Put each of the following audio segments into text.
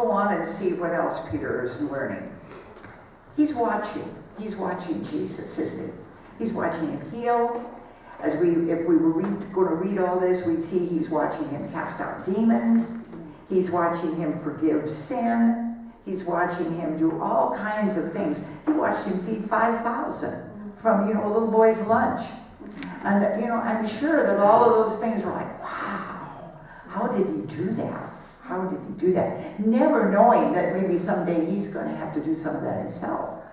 Go on and see what else Peter is learning. He's watching. He's watching Jesus, isn't he? He's watching him heal. If we were going to read all this, we'd see he's watching him cast out demons. He's watching him forgive sin. He's watching him do all kinds of things. He watched him feed 5,000 from, a little boy's lunch. And, I'm sure that all of those things were like, wow, how did he do that? How did he do that? Never knowing that maybe someday he's going to have to do some of that himself.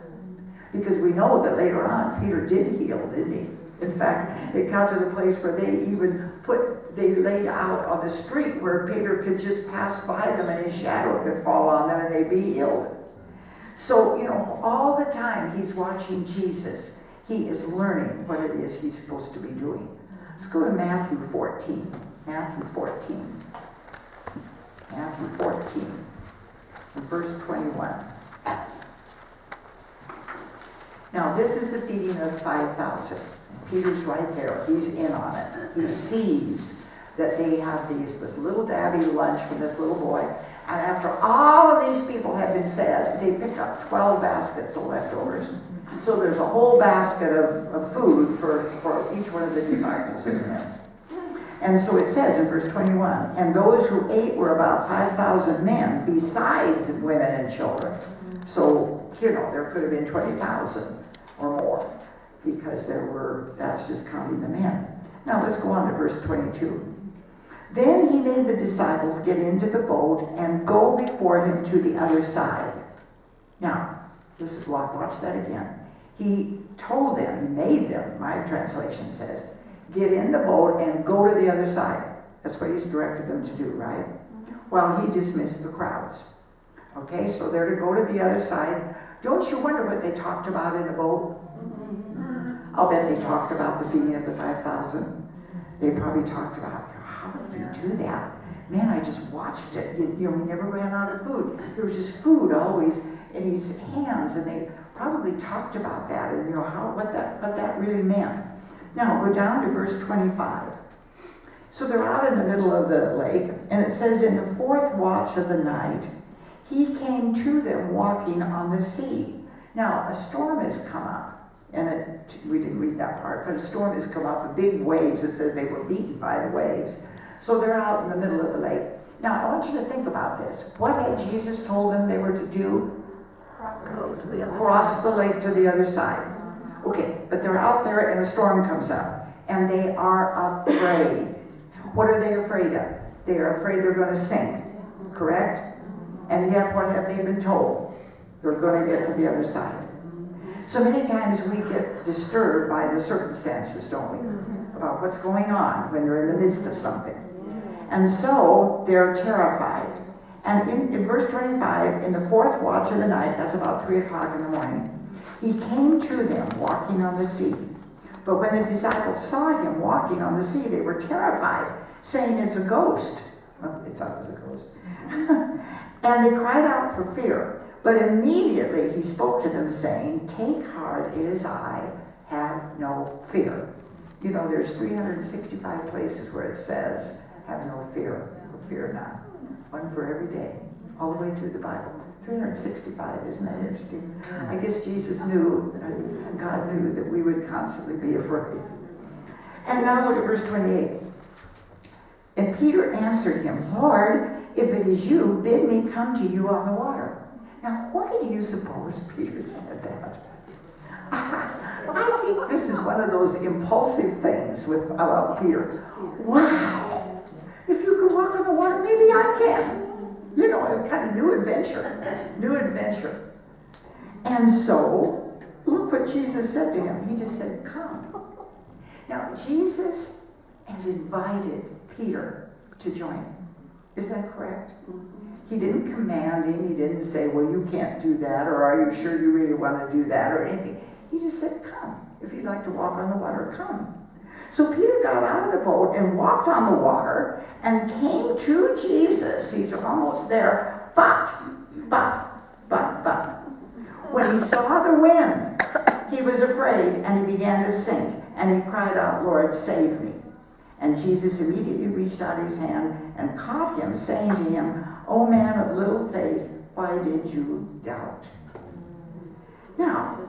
Because we know that later on, Peter did heal, didn't he? In fact, it got to the place where they laid out on the street where Peter could just pass by them and his shadow could fall on them and they'd be healed. So, all the time he's watching Jesus. He is learning what it is he's supposed to be doing. Let's go to Matthew 14. Matthew 14. Matthew 14, verse 21. Now, this is the feeding of 5,000. Peter's right there. He's in on it. He sees that they have this little dabby lunch from this little boy. And after all of these people have been fed, they pick up 12 baskets of leftovers. So there's a whole basket of food for each one of the disciples, isn't it? And so it says in verse 21, and those who ate were about 5,000 men, besides women and children. So, there could have been 20,000 or more, because that's just counting the men. Now let's go on to verse 22. Then he made the disciples get into the boat and go before him to the other side. Now, watch that again. He told them, he made them, my translation says, get in the boat and go to the other side. That's what he's directed them to do, right? Well, he dismissed the crowds. Okay, so they're to go to the other side. Don't you wonder what they talked about in the boat? I'll bet they talked about the feeding of the 5,000. They probably talked about, how did they do that? Man, I just watched it. He never ran out of food. There was just food always in his hands, and they probably talked about that and what that really meant. Now, go down to verse 25. So they're out in the middle of the lake, and it says, in the fourth watch of the night, he came to them walking on the sea. Now, a storm has come up, and we didn't read that part, but a storm has come up, big waves. It says they were beaten by the waves. So they're out in the middle of the lake. Now, I want you to think about this. What had Jesus told them they were to do? Go to the other Cross side. the lake to the other side. Okay, but they're out there and a storm comes up, and they are afraid. What are they afraid of? They are afraid they're going to sink, correct? And yet, what have they been told? They're going to get to the other side. So many times we get disturbed by the circumstances, don't we? About what's going on when they're in the midst of something. And so they're terrified. And in verse 25, in the fourth watch of the night, that's about 3 o'clock in the morning, he came to them walking on the sea. But when the disciples saw him walking on the sea, they were terrified, saying, it's a ghost. Well, they thought it was a ghost. And they cried out for fear. But immediately he spoke to them, saying, take heart, it is I, have no fear. There's 365 places where it says, have no fear, or fear not. One for every day, all the way through the Bible. 365, isn't that interesting? I guess Jesus knew, and God knew, that we would constantly be afraid. And now look at verse 28. And Peter answered him, Lord, if it is you, bid me come to you on the water. Now, why do you suppose Peter said that? I think this is one of those impulsive things about Peter. Wow! If you can walk on the water, maybe I can. A kind of new adventure. And so, look what Jesus said to him. He just said, come. Now, Jesus has invited Peter to join him. Is that correct? He didn't command him. He didn't say, well, you can't do that, or are you sure you really want to do that, or anything. He just said, come. If you'd like to walk on the water, come. So Peter got out of the boat and walked on the water and came to Jesus. He's almost there. But, when he saw the wind, he was afraid and he began to sink. And he cried out, Lord, save me. And Jesus immediately reached out his hand and caught him, saying to him, O man of little faith, why did you doubt? Now,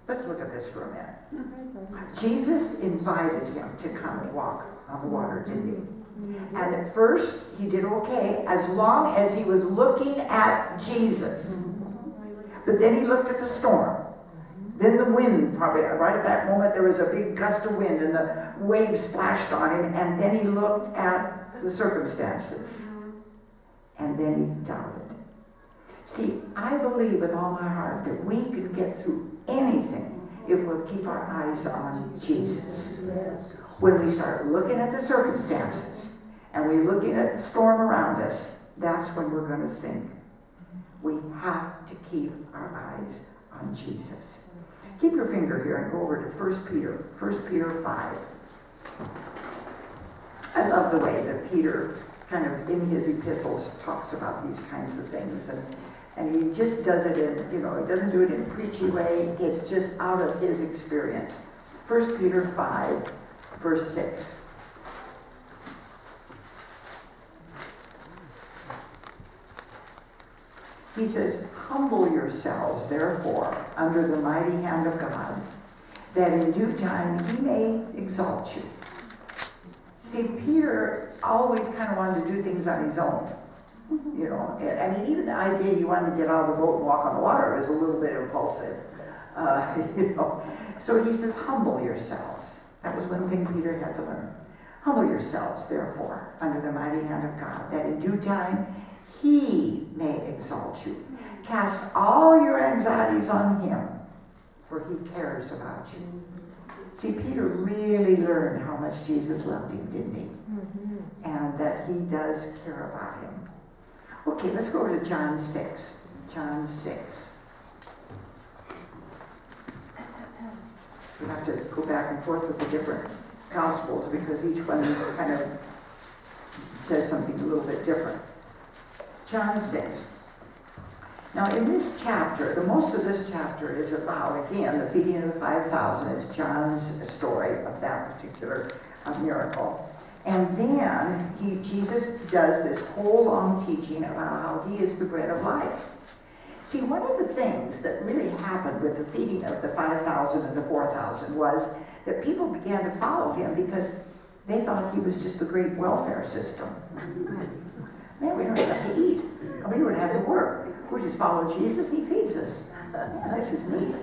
let's look at this for a minute. Jesus invited him to come and walk on the water, didn't he? And at first, he did okay as long as he was looking at Jesus. But then he looked at the storm. Then the wind, probably right at that moment, there was a big gust of wind and the waves splashed on him. And then he looked at the circumstances. And then he doubted. See, I believe with all my heart that we can get through anything if we'll keep our eyes on Jesus. Yes. When we start looking at the circumstances and we're looking at the storm around us, that's when we're going to sink. We have to keep our eyes on Jesus. Keep your finger here and go over to 1 Peter 5. I love the way that Peter kind of in his epistles talks about these kinds of things, and he just does it in, he doesn't do it in a preachy way. It's just out of his experience. 1 Peter 5, verse 6. He says, humble yourselves, therefore, under the mighty hand of God, that in due time he may exalt you. See, Peter always kind of wanted to do things on his own. I mean, even the idea he wanted to get out of the boat and walk on the water is a little bit impulsive. So he says, humble yourselves. That was one thing Peter had to learn. Humble yourselves, therefore, under the mighty hand of God, that in due time he may exalt you. Cast all your anxieties on him, for he cares about you. See, Peter really learned how much Jesus loved him, didn't he? And that he does care about him. Okay, let's go to John 6. John 6. We have to go back and forth with the different Gospels because each one kind of says something a little bit different. John 6. Now in this chapter, the most of this chapter is about, again, the feeding of the 5,000. It's John's story of that particular miracle. And then Jesus does this whole long teaching about how he is the bread of life. See, one of the things that really happened with the feeding of the 5,000 and the 4,000 was that people began to follow him because they thought he was just a great welfare system. Man, we don't have to eat. We don't have to work. We just follow Jesus and he feeds us. Yeah, this is neat,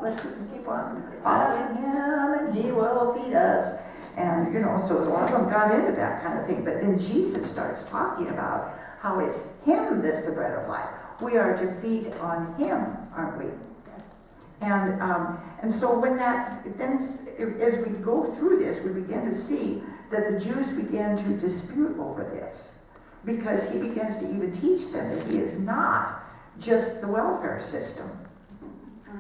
Let's just keep on following him and he will feed us. And, so a lot of them got into that kind of thing. But then Jesus starts talking about how it's him that's the bread of life. We are to feed on him, aren't we? Yes. And so when then as we go through this, we begin to see that the Jews began to dispute over this. Because he begins to even teach them that he is not just the welfare system.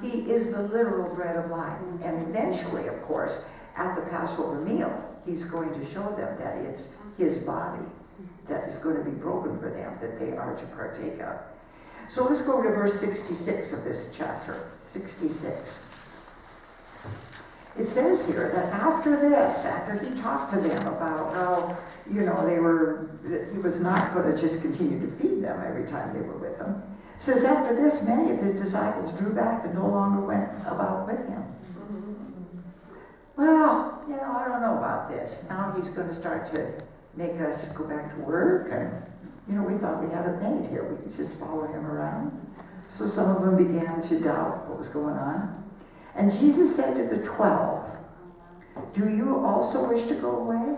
He is the literal bread of life. And eventually, of course, at the Passover meal, he's going to show them that it's his body that is going to be broken for them, that they are to partake of. So let's go to verse 66 of this chapter. 66. It says here that after this, after he talked to them about how, that he was not going to just continue to feed them every time they were with him, it says after this, many of his disciples drew back and no longer went about with him. Well, I don't know about this. Now he's going to start to make us go back to work, and, we thought we had it made here. We could just follow him around. So some of them began to doubt what was going on. And Jesus said to the 12, do you also wish to go away?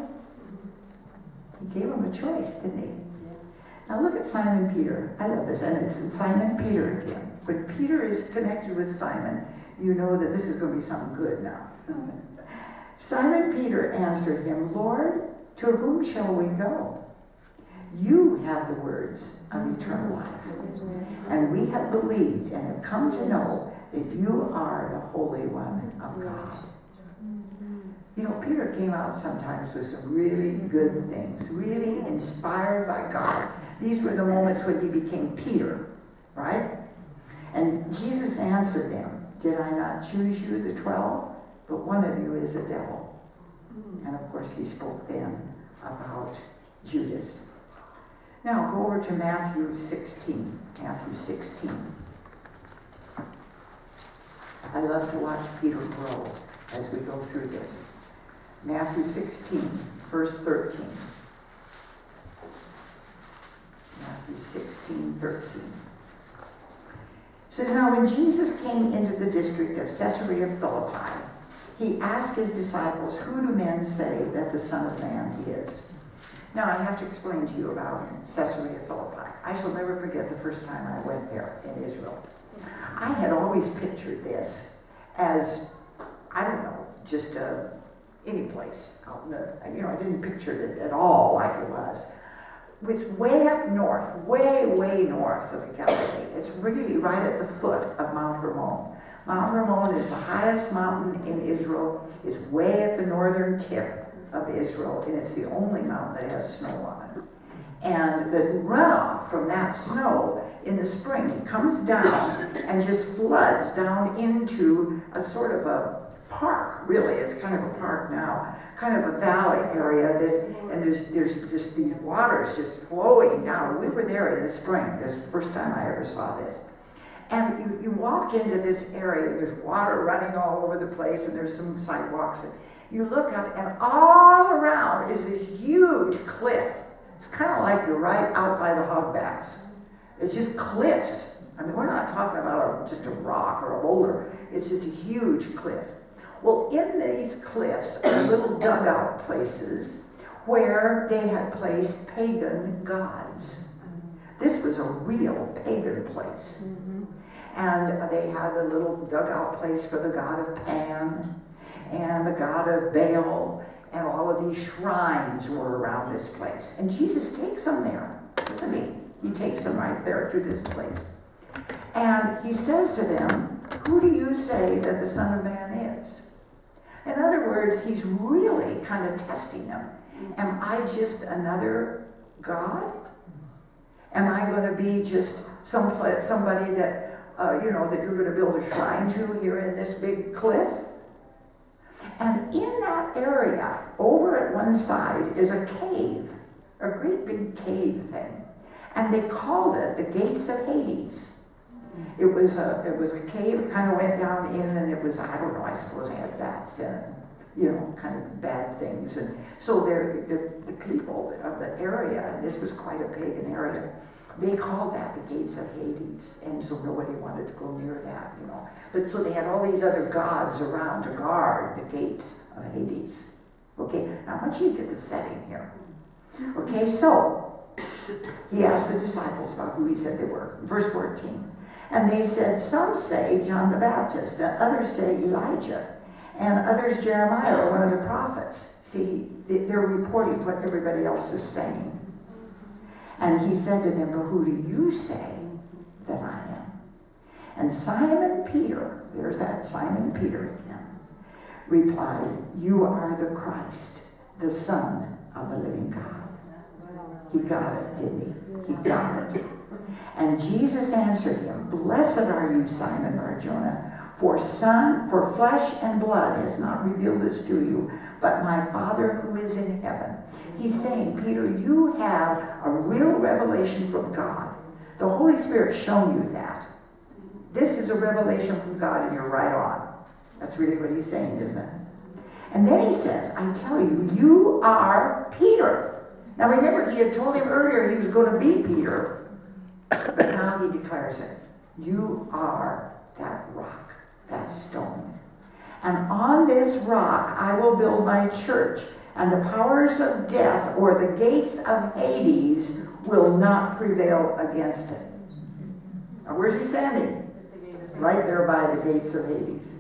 He gave them a choice, didn't he? Now look at Simon Peter. I love this, and it's Simon Peter again. When Peter is connected with Simon, you know that this is going to be something good now. Simon Peter answered him, Lord, to whom shall we go? You have the words of eternal life. And we have believed and have come to know that you are the Holy One of God. Peter came out sometimes with some really good things, really inspired by God. These were the moments when he became Peter, right? And Jesus answered them, did I not choose you, the 12? But one of you is a devil. And of course he spoke then about Judas. Now go over to Matthew 16. Matthew 16. I love to watch Peter grow as we go through this. Matthew 16, verse 13. Matthew 16, 13. It says, now when Jesus came into the district of Caesarea Philippi, he asked his disciples, who do men say that the Son of Man is? Now I have to explain to you about Caesarea Philippi. I shall never forget the first time I went there in Israel. I had always pictured this as, I don't know, just any place out in the, I didn't picture it at all like it was. It's way up north, way north of Galilee. It's really right at the foot of Mount Hermon. Mount Hermon is the highest mountain in Israel. It's way at the northern tip of Israel, and it's the only mountain that has snow on it. And the runoff from that snow in the spring comes down and just floods down into a sort of a park, really. It's kind of a park now, kind of a valley area. There's just these waters just flowing down. We were there in the spring, this first time I ever saw this. And you walk into this area, there's water running all over the place, and there's some sidewalks. And you look up, and all around is this huge cliff. It's kind of like you're right out by the hogbacks. It's just cliffs. I mean, we're not talking about just a rock or a boulder. It's just a huge cliff. Well, in these cliffs are little dugout places where they had placed pagan gods. This was a real pagan place. And they had a little dugout place for the god of Pan and the god of Baal, and all of these shrines were around this place. And Jesus takes them there, doesn't he? He takes them right there to this place. And he says to them, who do you say that the Son of Man is? In other words, he's really kind of testing them. Am I just another God? Am I going to be just somebody that, that you're going to build a shrine to here in this big cliff? And in that area, over at one side, is a cave, a great big cave thing. And they called it the Gates of Hades. It was a cave, it kind of went down in, and it was, I don't know, I suppose it had bats in it, kind of bad things. And so the people of the area, and this was quite a pagan area, they called that the Gates of Hades, and so nobody wanted to go near that, But so they had all these other gods around to guard the gates of Hades. Okay, now I want you to get the setting here. Okay, so he asked the disciples about who he said they were. Verse 14. And they said, some say John the Baptist, and others say Elijah, and others Jeremiah or one of the prophets. See, they're reporting what everybody else is saying. And he said to them, but who do you say that I am? And Simon Peter, there's that Simon Peter again, replied, you are the Christ, the Son of the living God. He got it, didn't he? He got it. And Jesus answered him, blessed are you, Simon Bar-Jonah, for flesh and blood has not revealed this to you, but my Father who is in heaven. He's saying, Peter, you have a real revelation from God. The Holy Spirit's shown you that. This is a revelation from God, and you're right on. That's really what he's saying, isn't it? And then he says, I tell you, you are Peter. Now remember, he had told him earlier he was going to be Peter, but now he declares it. You are that rock, that stone. And on this rock I will build my church, and the powers of death, or the gates of Hades, will not prevail against it. Now where's he standing? Right there by the gates of Hades.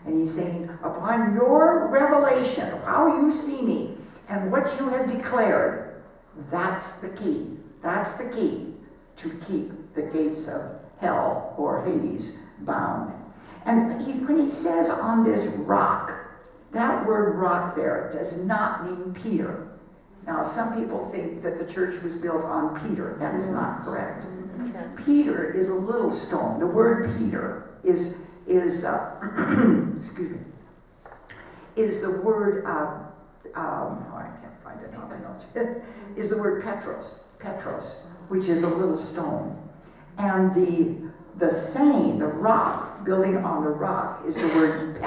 And he's saying, upon your revelation of how you see me and what you have declared, that's the key. That's the key to keep the gates of hell or Hades bound. And when he says on this rock, that word rock there does not mean Peter. Now, some people think that the church was built on Peter. That is not correct. Peter is a little stone. The word Peter is excuse me, is the word, I can't find it on my notes, is the word Petros. Petros, which is a little stone. And the rock, building on the rock, is the word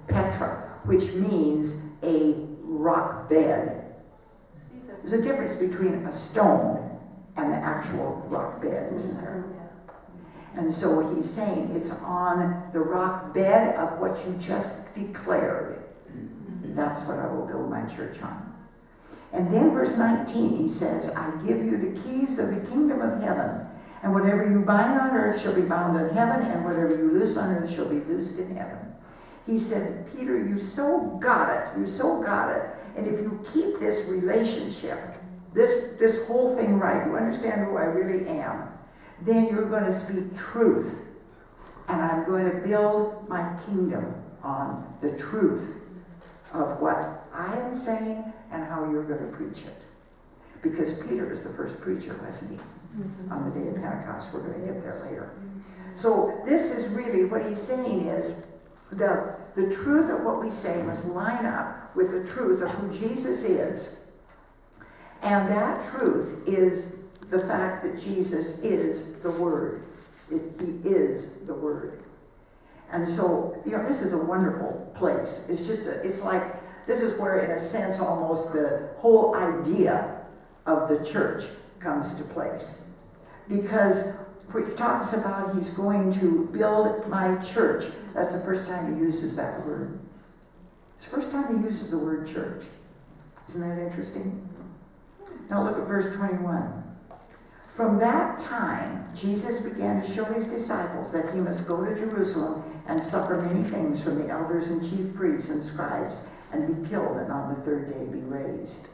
Petra, which means a rock bed. There's a difference between a stone and the actual rock bed, isn't there? And so he's saying it's on the rock bed of what you just declared. That's what I will build my church on. And then verse 19, he says, I give you the keys of the kingdom of heaven. And whatever you bind on earth shall be bound in heaven, and whatever you loose on earth shall be loosed in heaven. He said, Peter, you so got it. You so got it. And if you keep this relationship, this whole thing right, you understand who I really am, then you're going to speak truth. And I'm going to build my kingdom on the truth of what I am saying and how you're going to preach it. Because Peter was the first preacher, wasn't he? On the day of Pentecost. We're going to get there later. So this is really what he's saying is the truth of what we say must line up with the truth of who Jesus is. And that truth is the fact that Jesus is the Word. He is the Word. And so, this is a wonderful place. It's like, this is where, in a sense, almost the whole idea of the church comes to place. Because he talks about he's going to build my church. That's the first time he uses that word. It's the first time he uses the word church. Isn't that interesting? Now look at verse 21. From that time, Jesus began to show his disciples that he must go to Jerusalem and suffer many things from the elders and chief priests and scribes and be killed and on the third day be raised.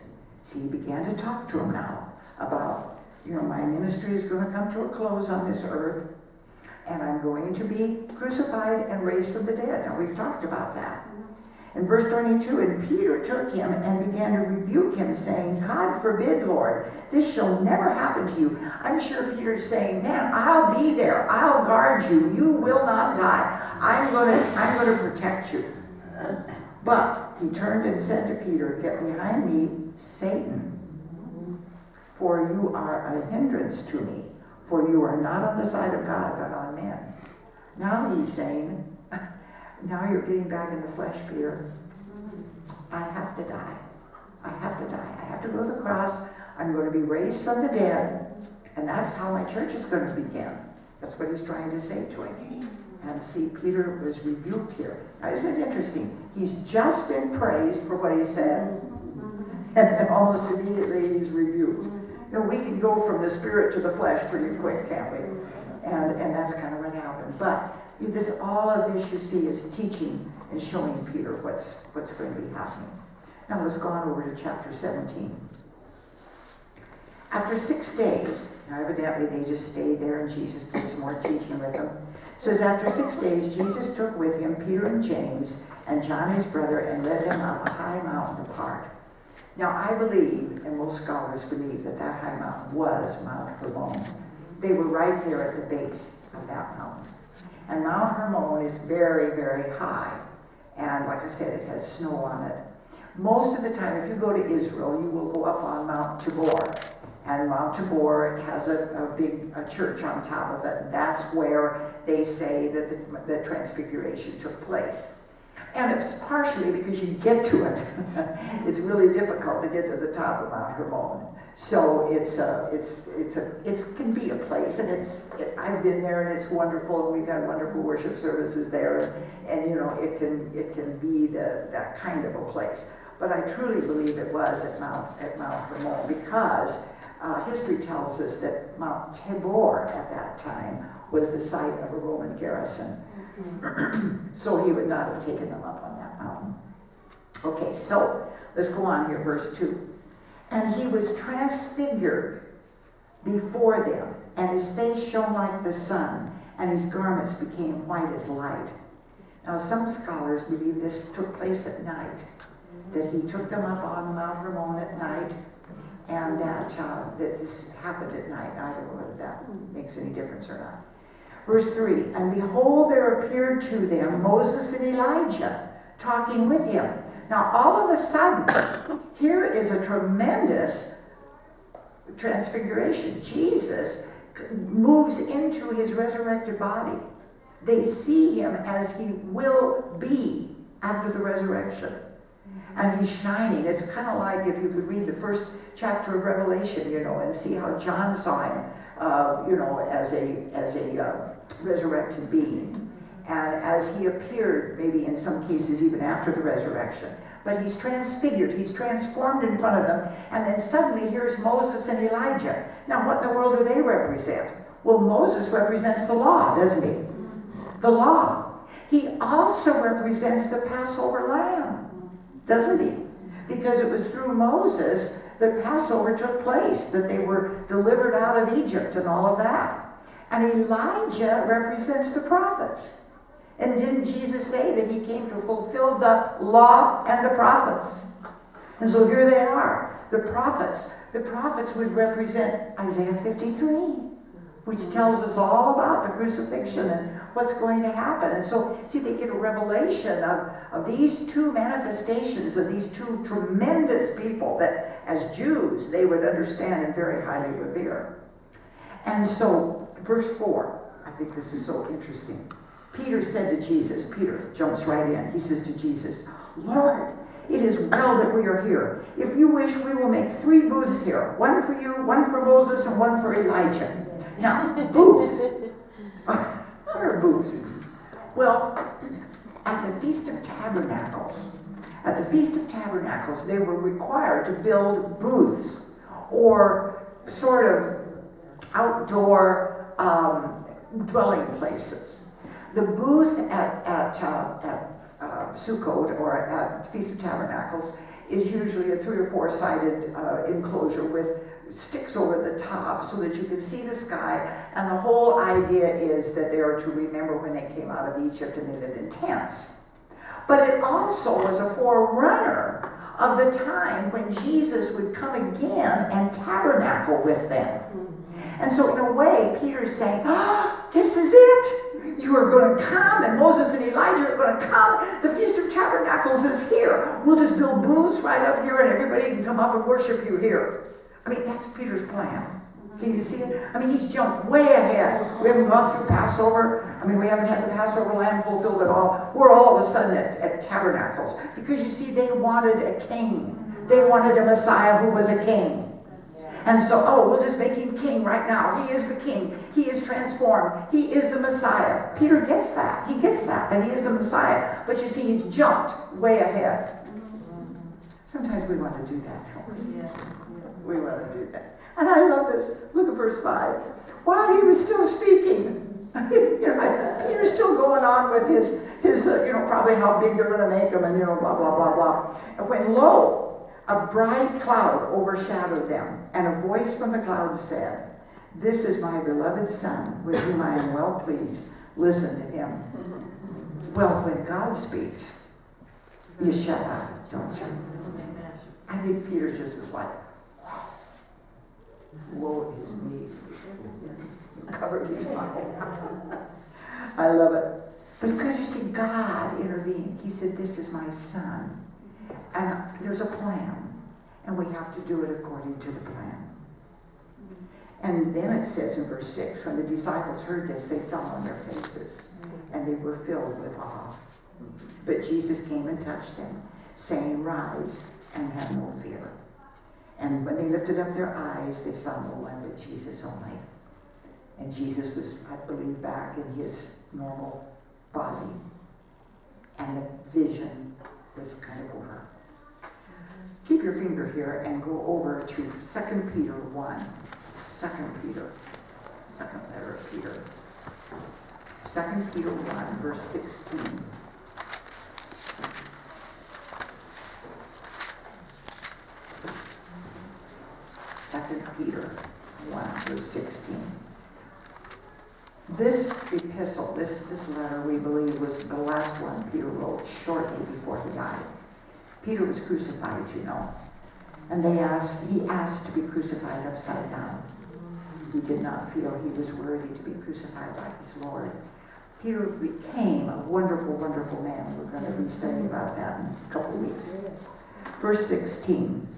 See, he began to talk to them now about, my ministry is going to come to a close on this earth, and I'm going to be crucified and raised from the dead. Now, we've talked about that. In verse 22, and Peter took him and began to rebuke him, saying, God forbid, Lord, this shall never happen to you. I'm sure Peter's saying, man, I'll be there. I'll guard you. You will not die. I'm going to protect you. But he turned and said to Peter, get behind me, Satan, for you are a hindrance to me, for you are not on the side of God, but on men. Now he's saying, now you're getting back in the flesh, Peter. I have to die. I have to die. I have to go to the cross. I'm going to be raised from the dead, and that's how my church is going to begin. That's what he's trying to say to him. And see, Peter was rebuked here. Now, isn't it interesting? He's just been praised for what he said, and then almost immediately he's rebuked. We can go from the spirit to the flesh pretty quick, can't we? And that's kind of what happened. But all of this you see is teaching and showing Peter what's going to be happening. Now let's go on over to chapter 17. After 6 days, now evidently they just stayed there and Jesus did some more teaching with them. It says, after 6 days, Jesus took with him Peter and James and John his brother and led them up a high mountain apart. Now I believe, and most scholars believe, that high mountain was Mount Hermon. They were right there at the base of that mountain. And Mount Hermon is very, very high. And like I said, it has snow on it. Most of the time, if you go to Israel, you will go up on Mount Tabor. And Mount Tabor has a big church on top of it. And that's where they say that the Transfiguration took place. And it's partially because you get to it. It's really difficult to get to the top of Mount Hermon. So it can be a place, and I've been there, and it's wonderful, and we've had wonderful worship services there, and it can be that kind of a place. But I truly believe it was at Mount Hermon, because history tells us that Mount Tabor at that time was the site of a Roman garrison. So he would not have taken them up on that mountain. Okay, so let's go on here, verse 2. And he was transfigured before them, and his face shone like the sun, and his garments became white as light. Now some scholars believe this took place at night, that he took them up on Mount Hermon at night, and that this happened at night. I don't know whether that makes any difference or not. Verse 3, and behold, there appeared to them Moses and Elijah talking with him. Now, all of a sudden, here is a tremendous transfiguration. Jesus moves into his resurrected body. They see him as he will be after the resurrection. And he's shining. It's kind of like if you could read the first chapter of Revelation, and see how John saw him, as a resurrected being. And as he appeared, maybe in some cases even after the resurrection. But he's transfigured, he's transformed in front of them, and then suddenly here's Moses and Elijah. Now what in the world do they represent? Well, Moses represents the law, doesn't he? The law. He also represents the Passover lamb, doesn't he? Because it was through Moses that Passover took place, that they were delivered out of Egypt and all of that. And Elijah represents the prophets. And didn't Jesus say that he came to fulfill the law and the prophets? And so here they are, the prophets. The prophets would represent Isaiah 53, which tells us all about the crucifixion and what's going to happen. And so, see, they get a revelation of these two manifestations of these two tremendous people that, as Jews, they would understand and very highly revere. And so, verse 4, I think this is so interesting. Peter said to Jesus, Peter jumps right in. He says to Jesus, Lord, it is well that we are here. If you wish, we will make 3 booths here. One for you, one for Moses, and one for Elijah. Now, booths. What are booths? Well, at the Feast of Tabernacles, they were required to build booths or sort of outdoor dwelling places. The booth at Sukkot or at Feast of Tabernacles is usually a 3 or 4-sided enclosure with sticks over the top so that you can see the sky, and the whole idea is that they are to remember when they came out of Egypt and they lived in tents. But it also was a forerunner of the time when Jesus would come again and tabernacle with them. And so in a way, Peter's saying, this is it. You are going to come, and Moses and Elijah are going to come. The Feast of Tabernacles is here. We'll just build booths right up here, and everybody can come up and worship you here. I mean, that's Peter's plan. Can you see it? I mean, he's jumped way ahead. We haven't gone through Passover. I mean, we haven't had the Passover lamb fulfilled at all. We're all of a sudden at Tabernacles. Because you see, they wanted a king. They wanted a Messiah who was a king. And so, we'll just make him king right now. He is the king. He is transformed. He is the Messiah. Peter gets that. He gets that he is the Messiah. But you see, he's jumped way ahead. Sometimes we want to do that, don't we? We want to do that. And I love this. Look at verse 5. While he was still speaking, Peter's still going on with his probably how big they're going to make him and, blah, blah, blah, blah. And when, lo, a bright cloud overshadowed them, and a voice from the cloud said, "This is my beloved Son, with whom I am well pleased. Listen to him." Well, when God speaks, you shut up, don't you? I think Peter just was like, wow, woe is me. Covered his mouth. I love it. But because you see, God intervened. He said, "This is my Son." And there's a plan, and we have to do it according to the plan. And then it says in verse 6, when the disciples heard this, they fell on their faces, and they were filled with awe. But Jesus came and touched them, saying, "Rise and have no fear." And when they lifted up their eyes, they saw no one but Jesus only. And Jesus was, I believe, back in his normal body. And the vision was kind of over. Keep your finger here and go over to 2 Peter 1. 2 Peter. Second letter of Peter. 2 Peter 1, verse 16. 2 Peter 1, verse 16. This epistle, this letter, we believe, was the last one Peter wrote shortly before he died. Peter was crucified, and he asked to be crucified upside down. He did not feel he was worthy to be crucified like his Lord. Peter became a wonderful, wonderful man. We're going to be studying about that in a couple of weeks. Verse 16.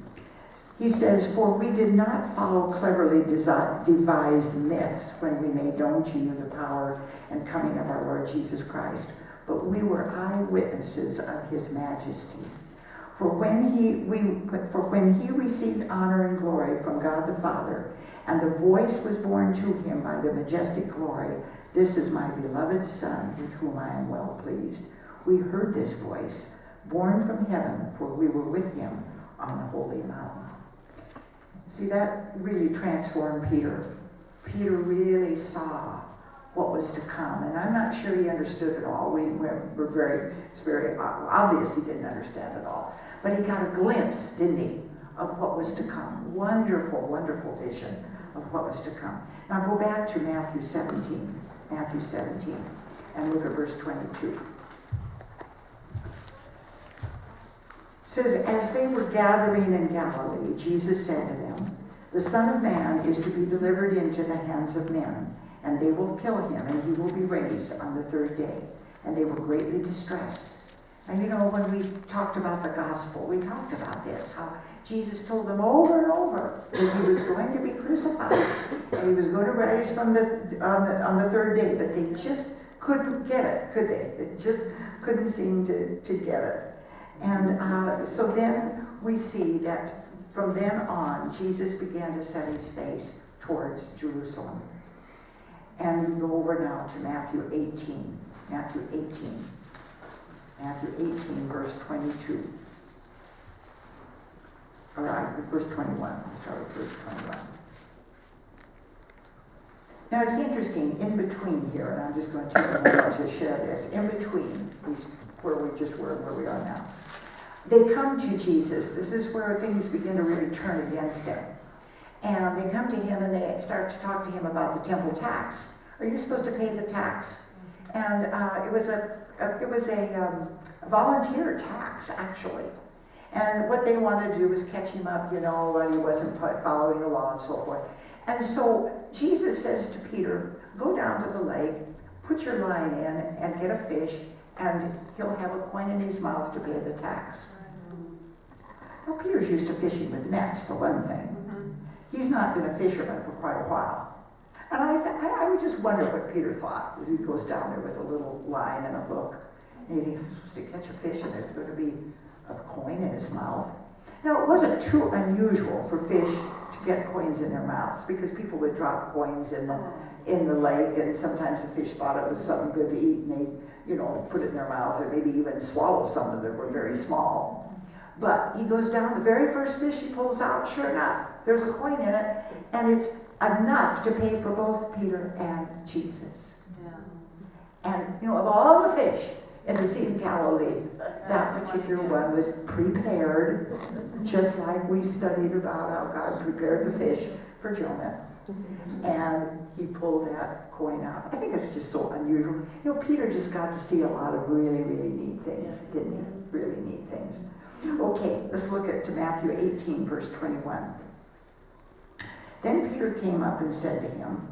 He says, "For we did not follow cleverly devised myths when we made known to you the power and coming of our Lord Jesus Christ, but we were eyewitnesses of his majesty. For when he received honor and glory from God the Father, and the voice was borne to him by the majestic glory, 'This is my beloved Son, with whom I am well pleased.' We heard this voice, born from heaven, for we were with him on the holy mountain." See, that really transformed Peter. Peter really saw what was to come, and I'm not sure he understood it all. It's very obvious he didn't understand it all, but he got a glimpse, didn't he, of what was to come. Wonderful, wonderful vision of what was to come. Now go back to Matthew 17, and look at verse 22. It says, "As they were gathering in Galilee, Jesus said to them, 'The Son of Man is to be delivered into the hands of men, and they will kill him, and he will be raised on the third day.' And they were greatly distressed." And when we talked about the gospel, we talked about this, how Jesus told them over and over that he was going to be crucified, and he was going to rise on the third day, but they just couldn't get it, could they? They just couldn't seem to get it. And so then we see that from then on, Jesus began to set his face towards Jerusalem. And we go over now to Matthew 18, verse 22. All right, verse 21. Let's start with verse 21. Now it's interesting, in between here, and I'm just going to take a moment to share this, in between where we just were and where we are now. They come to Jesus. This is where things begin to really turn against him. And they come to him and they start to talk to him about the temple tax. Are you supposed to pay the tax? And it was a volunteer tax, actually. And what they wanted to do was catch him up, when he wasn't following the law and so forth. And so Jesus says to Peter, "Go down to the lake, put your line in, and get a fish, and he'll have a coin in his mouth to pay the tax." Now, Peter's used to fishing with nets, for one thing. He's not been a fisherman for quite a while. And I would just wonder what Peter thought as he goes down there with a little line and a hook. And he thinks, "I'm supposed to catch a fish, and there's going to be a coin in his mouth." Now, it wasn't too unusual for fish to get coins in their mouths, because people would drop coins in the lake, and sometimes the fish thought it was something good to eat, and they'd, put it in their mouth, or maybe even swallow some of them that were very small. But he goes down, the very first fish he pulls out, sure enough, there's a coin in it, and it's enough to pay for both Peter and Jesus. Yeah. And, of all the fish in the Sea of Galilee, that particular one was prepared, just like we studied about how God prepared the fish for Jonah. And he pulled that coin out. I think it's just so unusual. Peter just got to see a lot of really, really neat things, didn't he? Really neat things. Okay, let's look at Matthew 18, verse 21. Then Peter came up and said to him,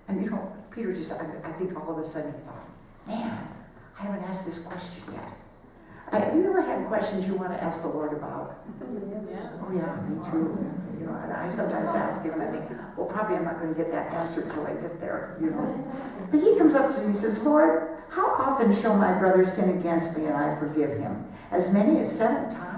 and Peter just, I think all of a sudden he thought, "Man, I haven't asked this question yet." Have you ever had questions you want to ask the Lord about? Yes. Oh yeah, me too. And I sometimes ask him, and I think, well, probably I'm not going to get that answer until I get there, But he comes up to me and says, "Lord, how often shall my brother sin against me and I forgive him? As many as 7 times?